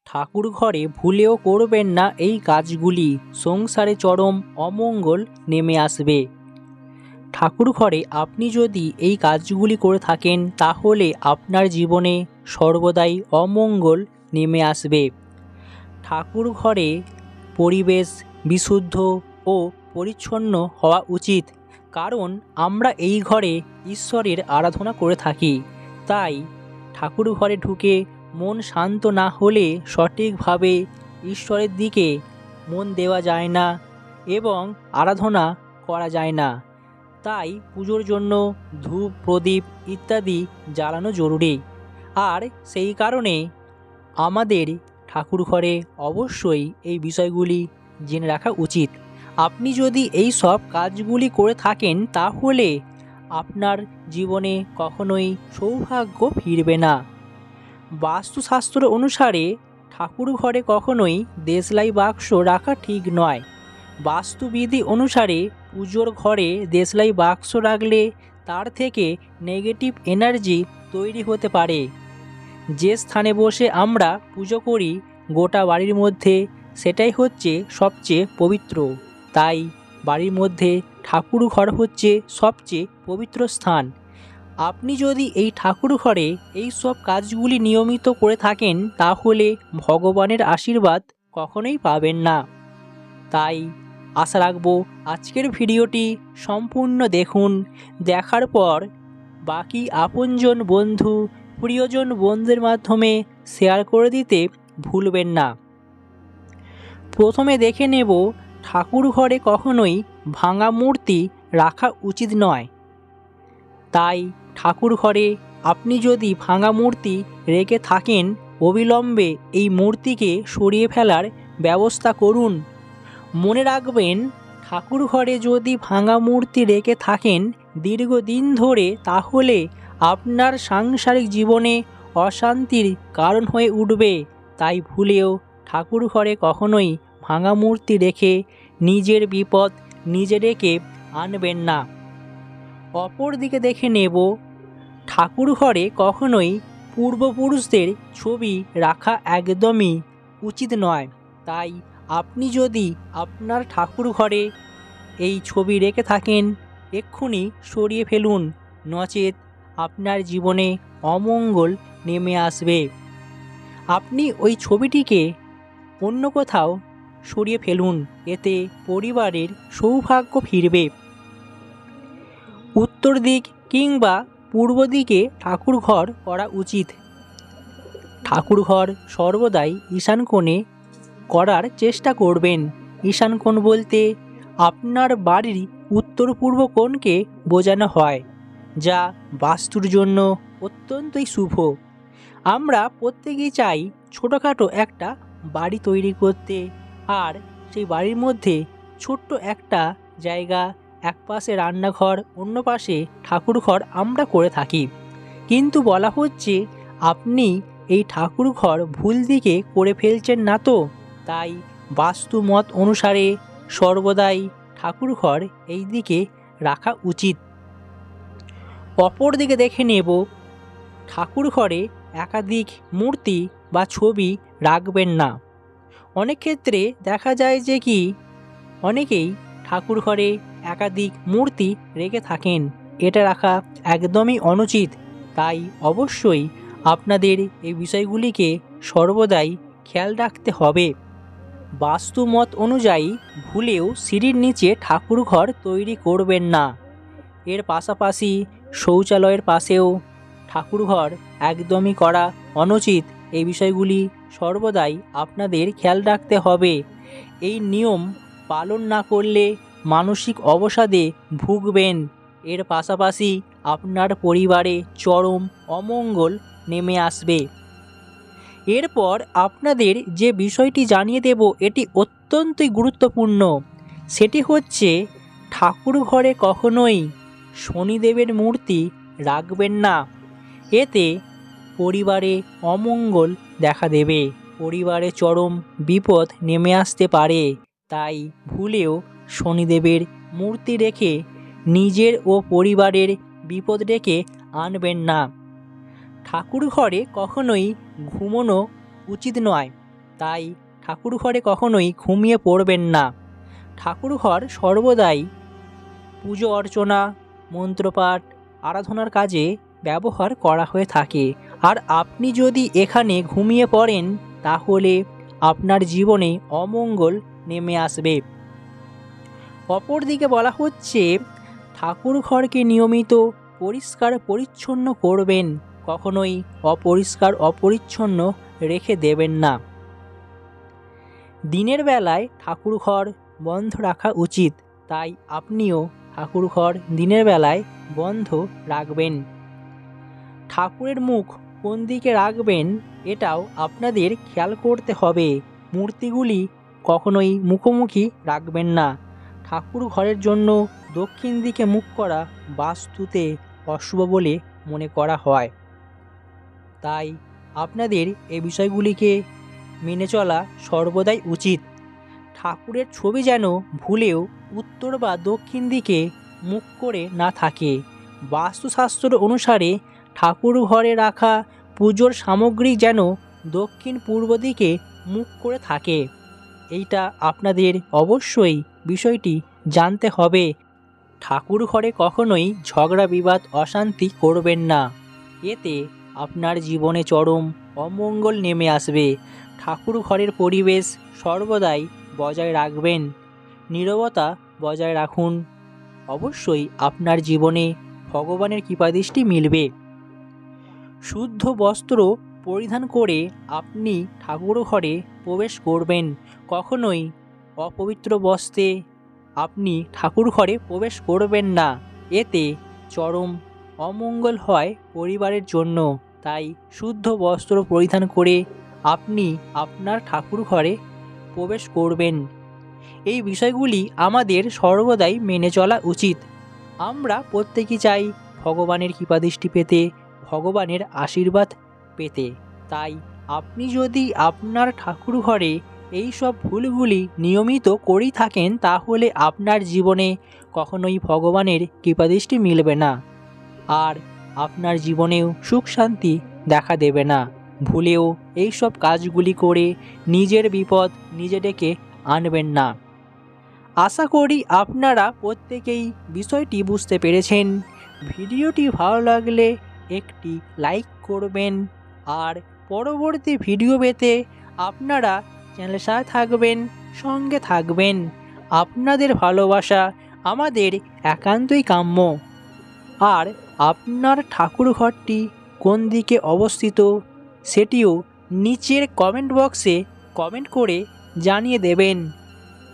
ঠাকুর ঘরে ভুলেও করবেন না এই কাজগুলি, সংসারে চরম অমঙ্গল নেমে আসবে। ঠাকুর ঘরে আপনি যদি এই কাজগুলি করে থাকেন তাহলে আপনার জীবনে সর্বদাই অমঙ্গল নেমে আসবে। ঠাকুর ঘরে পরিবেশ বিশুদ্ধ ও পরিচ্ছন্ন হওয়া উচিত, কারণ আমরা এই ঘরে ঈশ্বরের আরাধনা করে থাকি। তাই ঠাকুর ঘরে ঢুকে মন শান্ত না হলে সঠিকভাবে ঈশ্বরের দিকে মন দেওয়া যায় না এবং আরাধনা করা যায় না। তাই পুজোর জন্য ধূপ প্রদীপ ইত্যাদি জ্বালানো জরুরি। আর সেই কারণে আমাদের ঠাকুর ঘরে অবশ্যই এই বিষয়গুলি জেনে রাখা উচিত। আপনি যদি এই সব কাজগুলি করে থাকেন তাহলে আপনার জীবনে কখনোই সৌভাগ্য ফিরবে না। বাস্তুশাস্ত্র অনুসারে ঠাকুর ঘরে কখনোই দেশলাই বাক্স রাখা ঠিক নয়। বাস্তুবিধি অনুসারে পুজোর ঘরে দেশলাই বাক্স রাখলে তার থেকে নেগেটিভ এনার্জি তৈরি হতে পারে। যে স্থানে বসে আমরা পুজো করি গোটা বাড়ির মধ্যে সেটাই হচ্ছে সবচেয়ে পবিত্র। তাই বাড়ির মধ্যে ঠাকুর ঘর হচ্ছে সবচেয়ে পবিত্র স্থান। আপনি যদি এই ঠাকুর ঘরে এই সব কাজগুলি নিয়মিত করে থাকেন তাহলে ভগবানের আশীর্বাদ কখনোই পাবেন না। তাই আশা রাখবো আজকের ভিডিওটি সম্পূর্ণ দেখুন। দেখার পর বাকি আপনজন বন্ধু প্রিয়জন বন্ধুদের মাধ্যমে শেয়ার করে দিতে ভুলবেন না। প্রথমে দেখে নেব ঠাকুর ঘরে কখনোই ভাঙা মূর্তি রাখা উচিত নয়। তাই ঠাকুর ঘরে আপনি যদি ভাঙা মূর্তি রেখে থাকেন অবিলম্বে এই মূর্তিকে সরিয়ে ফেলার ব্যবস্থা করুন। মনে রাখবেন ঠাকুর ঘরে যদি ভাঙা মূর্তি রেখে থাকেন দীর্ঘদিন ধরে তাহলে আপনার সাংসারিক জীবনে অশান্তির কারণ হয়ে উঠবে। তাই ভুলেও ঠাকুর ঘরে কখনোই ভাঙা মূর্তি রেখে নিজের বিপদ নিজে ডেকে আনবেন না। অপর দিকে দেখে নেব ঠাকুর ঘরে কখনোই পূর্বপুরুষদের ছবি রাখা একদমই উচিত নয়। তাই আপনি যদি আপনার ঠাকুর ঘরে এই ছবি রেখে থাকেন এক্ষুনি সরিয়ে ফেলুন, নচেত আপনার জীবনে অমঙ্গল নেমে আসবে। আপনি ওই ছবিটিকে অন্য কোথাও সরিয়ে ফেলুন, এতে পরিবারের সৌভাগ্য ফিরবে। উত্তর দিক কিংবা পূর্ব দিকে ঠাকুর ঘর করা উচিত। ঠাকুর ঘর সর্বদাই ঈশান কোণে করার চেষ্টা করবেন। ঈশান কোণ বলতে আপনার বাড়ির উত্তর পূর্ব কোণকে বোঝানো হয়, যা বাস্তুর জন্য অত্যন্তই শুভ। আমরা প্রত্যেকেই চাই ছোটোখাটো একটা বাড়ি তৈরি করতে, আর সেই বাড়ির মধ্যে ছোট্ট একটা জায়গা, এক পাশে রান্নাঘর অন্য পাশে ঠাকুর ঘর আমরা করে থাকি। কিন্তু বলা হচ্ছে আপনি এই ঠাকুর ঘর ভুল দিকে করে ফেলছেন না তো? তাই বাস্তু মত অনুসারে সর্বদাই ঠাকুর ঘর এই দিকে রাখা উচিত। অপর দিকে দেখে নেব ঠাকুর ঘরে একাধিক মূর্তি বা ছবি রাখবেন না। অনেক ক্ষেত্রে দেখা যায় যে কি অনেকেই ঠাকুর ঘরে একাধিক মূর্তি রেখে থাকেন, এটা রাখা একদমই অনুচিত। তাই অবশ্যই আপনাদের এই বিষয়গুলিকে সর্বদাই খেয়াল রাখতে হবে। বাস্তু মত অনুযায়ী ভুলেও সিঁড়ির নিচে ঠাকুর ঘর তৈরি করবেন না। এর পাশাপাশি শৌচালয়ের পাশেও ঠাকুর ঘর একদমই করা অনুচিত। এই বিষয়গুলি সর্বদাই আপনাদের খেয়াল রাখতে হবে। এই নিয়ম পালন না করলে মানসিক অবসাদে ভুগবেন। এর পাশাপাশি আপনার পরিবারে চরম অমঙ্গল নেমে আসবে। এরপর আপনাদের যে বিষয়টি জানিয়ে দেব এটি অত্যন্তই গুরুত্বপূর্ণ। সেটি হচ্ছে ঠাকুর ঘরে কখনোই শনিদেবের মূর্তি রাখবেন না। এতে পরিবারে অমঙ্গল দেখা দেবে, পরিবারে চরম বিপদ নেমে আসতে পারে। তাই ভুলেও শনিদেবের মূর্তি রেখে নিজের ও পরিবারের বিপদ ডেকে আনবেন না। ঠাকুর ঘরে কখনোই ঘুমোনো উচিত নয়। তাই ঠাকুর ঘরে কখনোই ঘুমিয়ে পড়বেন না। ঠাকুর ঘর সর্বদাই পুজো অর্চনা, মন্ত্রপাঠ, আরাধনার কাজে ব্যবহার করা হয়ে থাকে। আর আপনি যদি এখানে ঘুমিয়ে পড়েন তাহলে আপনার জীবনে অমঙ্গল নেমে আসবে। অপরদিকে বলা হচ্ছে ঠাকুর ঘরকে নিয়মিত পরিষ্কার পরিচ্ছন্ন করবেন, কখনোই অপরিষ্কার অপরিচ্ছন্ন রেখে দেবেন না। দিনের বেলায় ঠাকুর ঘর বন্ধ রাখা উচিত, তাই আপনিও ঠাকুর ঘর দিনের বেলায় বন্ধ রাখবেন। ঠাকুরের মুখ কোন দিকে রাখবেন এটাও আপনাদের খেয়াল করতে হবে। মূর্তিগুলি কখনোই মুখোমুখি রাখবেন না। ঠাকুর ঘরের জন্য দক্ষিণ দিকে মুখ করা বাস্তুতে অশুভ বলে মনে করা হয়। তাই আপনাদের এই বিষয়গুলিকে মেনে চলা সর্বদাই উচিত। ঠাকুরের ছবি যেন ভুলেও উত্তর বা দক্ষিণ দিকে মুখ করে না থাকে। বাস্তুশাস্ত্র অনুসারে ঠাকুর ঘরে রাখা পুজোর সামগ্রী যেন দক্ষিণ পূর্ব দিকে মুখ করে থাকে। এইটা আপনাদের অবশ্যই বিষয়টি জানতে হবে। ঠাকুর ঘরে কখনোই ঝগড়া বিবাদ অশান্তি করবেন না, এতে আপনার জীবনে চরম অমঙ্গল নেমে আসবে। ঠাকুর ঘরের পরিবেশ সর্বদাই বজায় রাখবেন, নীরবতা বজায় রাখুন। অবশ্যই আপনার জীবনে ভগবানের কৃপাদৃষ্টি মিলবে। শুদ্ধ বস্ত্র পরিধান করে আপনি ঠাকুর ঘরে প্রবেশ করবেন, কখনোই অপবিত্র বস্ত্রে আপনি ঠাকুর ঘরে প্রবেশ করবেন না, এতে চরম অমঙ্গল হয় পরিবারের জন্য। তাই শুদ্ধ বস্ত্র পরিধান করে আপনি আপনার ঠাকুর ঘরে প্রবেশ করবেন। এই বিষয়গুলি আমাদের সর্বদাই মেনে চলা উচিত। আমরা প্রত্যেকেই চাই ভগবানের কৃপাদৃষ্টি পেতে, ভগবানের আশীর্বাদ পেতে। তাই আপনি যদি আপনার ঠাকুর ঘরে এই সব ভুলগুলি নিয়মিত করেই থাকেন তাহলে আপনার জীবনে কখনোই ভগবানের কৃপাদৃষ্টি মিলবে না, আর আপনার জীবনেও সুখ শান্তি দেখা দেবে না। ভুলেও এই সব কাজগুলি করে নিজের বিপদ নিজে ডেকে আনবেন না। আশা করি আপনারা প্রত্যেকেই বিষয়টি বুঝতে পেরেছেন। ভিডিওটি ভালো লাগলে একটি লাইক করবেন, আর পরবর্তী ভিডিও পেতে আপনারা চ্যানেলের সাথে থাকবেন, সঙ্গে থাকবেন। আপনাদের ভালোবাসা আমাদের একান্তই কাম্য। আর আপনার ঠাকুর ঘরটি কোন দিকে অবস্থিত সেটিও নিচের কমেন্ট বক্সে কমেন্ট করে জানিয়ে দেবেন।